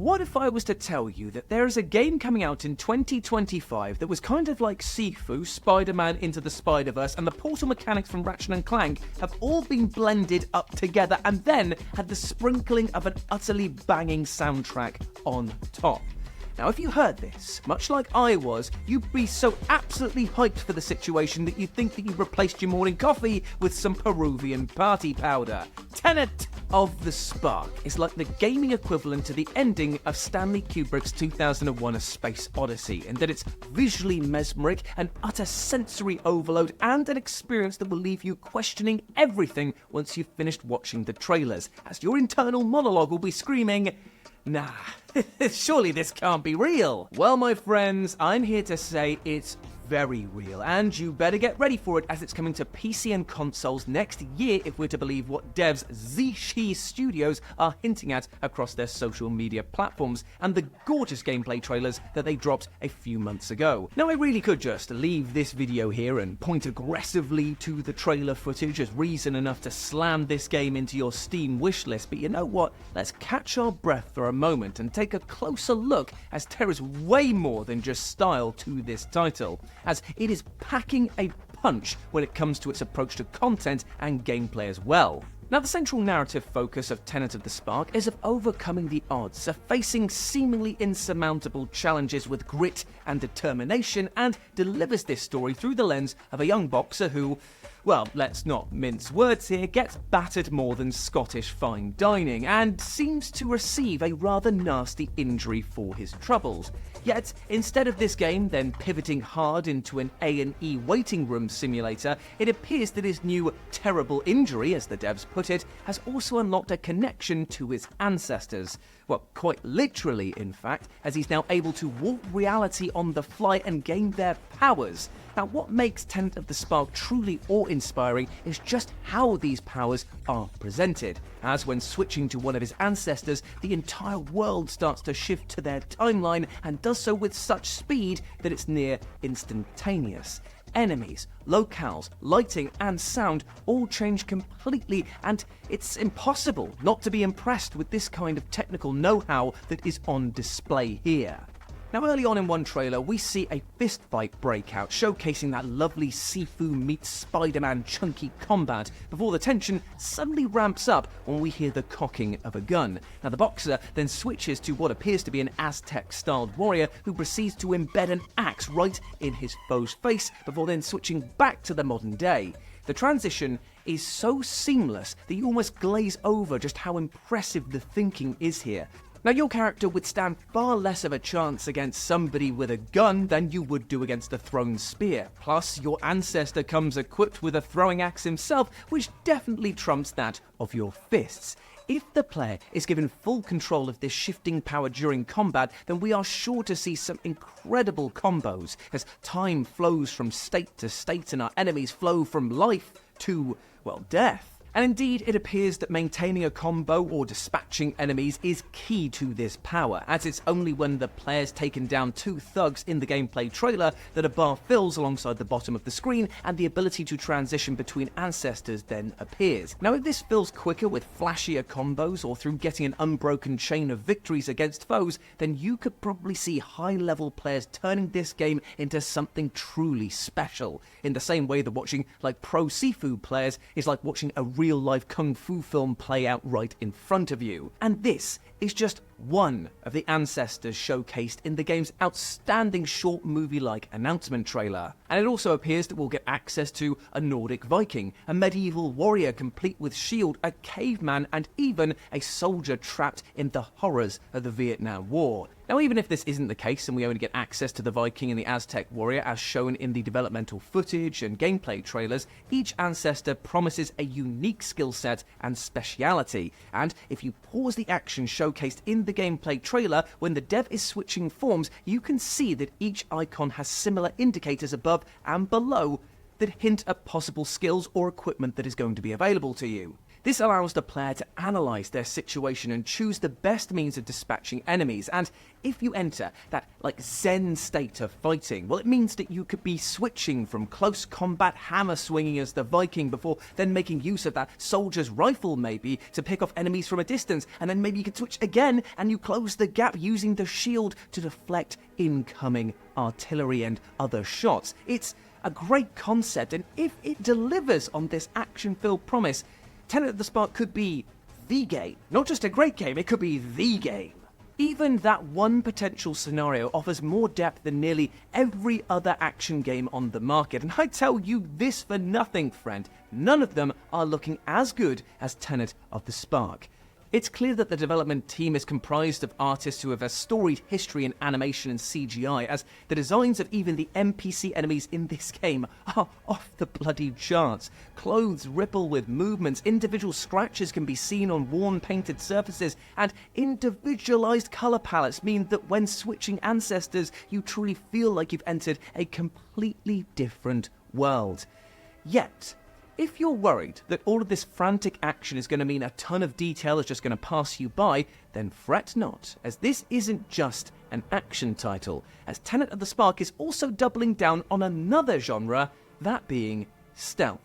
what if I was to tell you that there is a game coming out in 2025 that was kind of like Sifu, Spider-Man Into the Spider-Verse, and the portal mechanics from Ratchet & Clank have all been blended up together and then had the sprinkling of an utterly banging soundtrack on top? Now, if you heard this, much like I was, you'd be so absolutely hyped for the situation that you'd think that you replaced your morning coffee with some Peruvian party powder. Tenet of the Spark is like the gaming equivalent to the ending of Stanley Kubrick's 2001 A Space Odyssey, in that it's visually mesmeric, an utter sensory overload, and an experience that will leave you questioning everything once you've finished watching the trailers, as your internal monologue will be screaming, "Nah, surely this can't be real." Well, my friends, I'm here to say it's very real, and you better get ready for it, as it's coming to PC and consoles next year if we're to believe what devs Zshi Studios are hinting at across their social media platforms and the gorgeous gameplay trailers that they dropped a few months ago. Now, I really could just leave this video here and point aggressively to the trailer footage as reason enough to slam this game into your Steam wishlist, but you know what? Let's catch our breath for a moment and take a closer look, as there is way more than just style to this title, as it is packing a punch when it comes to its approach to content and gameplay as well. Now, the central narrative focus of Tenet of the Spark is of overcoming the odds, of facing seemingly insurmountable challenges with grit and determination, and delivers this story through the lens of a young boxer who, well, let's not mince words here, gets battered more than Scottish fine dining, and seems to receive a rather nasty injury for his troubles. Yet, instead of this game then pivoting hard into an A&E waiting room simulator, it appears that his new terrible injury, as the devs put it, has also unlocked a connection to his ancestors. Well, quite literally, in fact, as he's now able to warp reality on the fly and gain their powers. Now, what makes Tenet of the Spark truly awe-inspiring is just how these powers are presented, as when switching to one of his ancestors, the entire world starts to shift to their timeline, and does so with such speed that it's near instantaneous. Enemies, locales, lighting and sound all change completely, and it's impossible not to be impressed with this kind of technical know-how that is on display here. Now, early on in one trailer, we see a fistfight break out, showcasing that lovely Sifu meets Spider-Man chunky combat, before the tension suddenly ramps up when we hear the cocking of a gun. Now, the boxer then switches to what appears to be an Aztec-styled warrior who proceeds to embed an axe right in his foe's face, before then switching back to the modern day. The transition is so seamless that you almost glaze over just how impressive the thinking is here. Now, your character would stand far less of a chance against somebody with a gun than you would do against a thrown spear. Plus, your ancestor comes equipped with a throwing axe himself, which definitely trumps that of your fists. If the player is given full control of this shifting power during combat, then we are sure to see some incredible combos, as time flows from state to state and our enemies flow from life to, well, death. And indeed, it appears that maintaining a combo or dispatching enemies is key to this power, as it's only when the player's taken down two thugs in the gameplay trailer that a bar fills alongside the bottom of the screen, and the ability to transition between ancestors then appears. Now, if this feels quicker with flashier combos or through getting an unbroken chain of victories against foes, then you could probably see high-level players turning this game into something truly special, in the same way that watching like pro Sifu players is like watching a real-life kung fu film play out right in front of you. And this is just one of the ancestors showcased in the game's outstanding short movie-like announcement trailer. And it also appears that we'll get access to a Nordic Viking, a medieval warrior complete with shield, a caveman, and even a soldier trapped in the horrors of the Vietnam War. Now, even if this isn't the case and we only get access to the Viking and the Aztec warrior as shown in the developmental footage and gameplay trailers, each ancestor promises a unique skill set and speciality. And if you pause the action showcased in the gameplay trailer, when the dev is switching forms, you can see that each icon has similar indicators above and below that hint at possible skills or equipment that is going to be available to you. This allows the player to analyze their situation and choose the best means of dispatching enemies, and if you enter that zen state of fighting, well, it means that you could be switching from close combat hammer swinging as the Viking before then making use of that soldier's rifle maybe to pick off enemies from a distance, and then maybe you can switch again and you close the gap using the shield to deflect incoming artillery and other shots. It's a great concept, and if it delivers on this action-filled promise, Tenet of the Spark could be the game. Not just a great game, it could be the game. Even that one potential scenario offers more depth than nearly every other action game on the market, and I tell you this for nothing, friend, none of them are looking as good as Tenet of the Spark. It's clear that the development team is comprised of artists who have a storied history in animation and CGI, as the designs of even the NPC enemies in this game are off the bloody charts. Clothes ripple with movements, individual scratches can be seen on worn painted surfaces, and individualized color palettes mean that when switching ancestors, you truly feel like you've entered a completely different world. Yet, if you're worried that all of this frantic action is going to mean a ton of detail is just going to pass you by, then fret not, as this isn't just an action title, as Tenet of the Spark is also doubling down on another genre, that being stealth.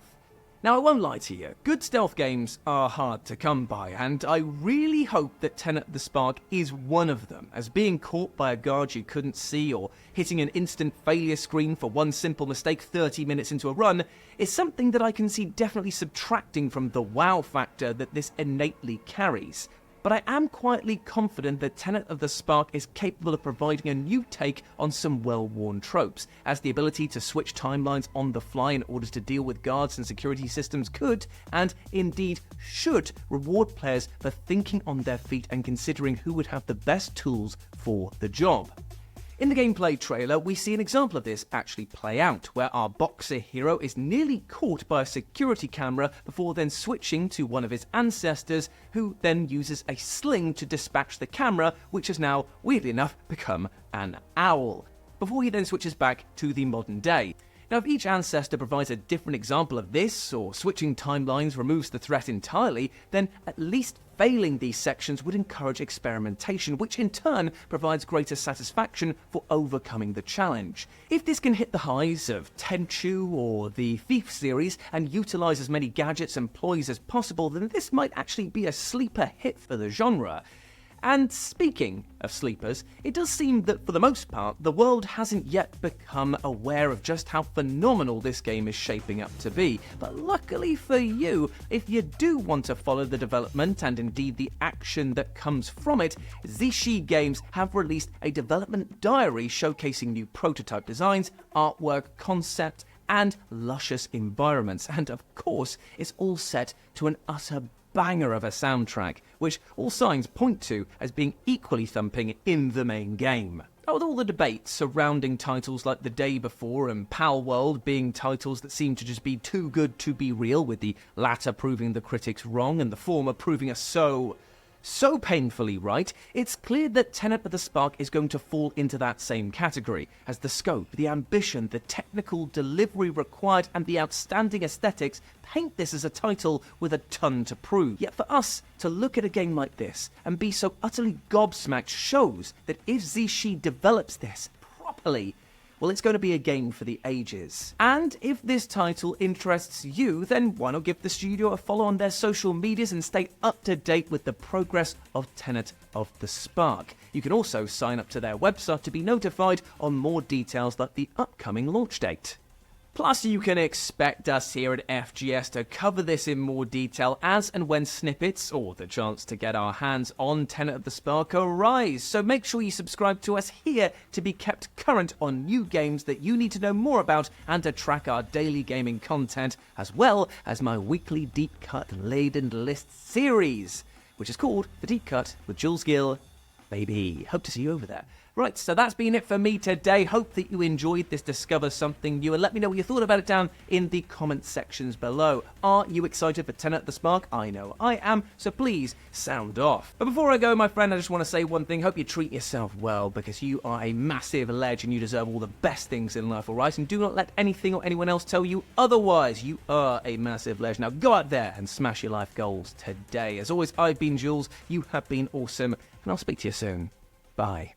Now, I won't lie to you, good stealth games are hard to come by, and I really hope that Tenet of the Spark is one of them, as being caught by a guard you couldn't see or hitting an instant failure screen for one simple mistake 30 minutes into a run is something that I can see definitely subtracting from the wow factor that this innately carries. But I am quietly confident that Tenet of the Spark is capable of providing a new take on some well-worn tropes, as the ability to switch timelines on the fly in order to deal with guards and security systems could, and indeed should, reward players for thinking on their feet and considering who would have the best tools for the job. In the gameplay trailer, we see an example of this actually play out, where our boxer hero is nearly caught by a security camera before then switching to one of his ancestors, who then uses a sling to dispatch the camera, which has now, weirdly enough, become an owl, before he then switches back to the modern day. Now, if each ancestor provides a different example of this, or switching timelines removes the threat entirely, then at least failing these sections would encourage experimentation, which in turn provides greater satisfaction for overcoming the challenge. If this can hit the highs of Tenchu or the Thief series and utilize as many gadgets and ploys as possible, then this might actually be a sleeper hit for the genre. And speaking of sleepers, it does seem that for the most part, the world hasn't yet become aware of just how phenomenal this game is shaping up to be. But luckily for you, if you do want to follow the development and indeed the action that comes from it, Zishi Games have released a development diary showcasing new prototype designs, artwork, concept, and luscious environments. And of course, it's all set to an utter banger of a soundtrack, which all signs point to as being equally thumping in the main game. With all the debates surrounding titles like The Day Before and Pal World being titles that seem to just be too good to be real, with the latter proving the critics wrong and the former proving us so painfully right, it's clear that Tenet of the Spark is going to fall into that same category, as the scope, the ambition, the technical delivery required, and the outstanding aesthetics paint this as a title with a ton to prove. Yet for us to look at a game like this and be so utterly gobsmacked shows that if Zishi develops this properly, well, it's going to be a game for the ages. And if this title interests you, then why not give the studio a follow on their social medias and stay up to date with the progress of Tenet of the Spark. You can also sign up to their website to be notified on more details like the upcoming launch date. Plus, you can expect us here at FGS to cover this in more detail as and when snippets, or the chance to get our hands on Tenet of the Spark, arise. So make sure you subscribe to us here to be kept current on new games that you need to know more about and to track our daily gaming content, as well as my weekly Deep Cut Laden List series, which is called The Deep Cut with Jules Gill. Baby, hope to see you over there. Right, so that's been it for me today. Hope that you enjoyed this Discover Something New, and let me know what you thought about it down in the comment sections below. Are you excited for Tenet Of The Spark? I know I am, so please sound off. But before I go, my friend, I just want to say one thing. Hope you treat yourself well, because you are a massive ledge and you deserve all the best things in life, alright? And do not let anything or anyone else tell you otherwise. You are a massive ledge. Now go out there and smash your life goals today. As always, I've been Jules, you have been awesome, and I'll speak to you soon. Bye.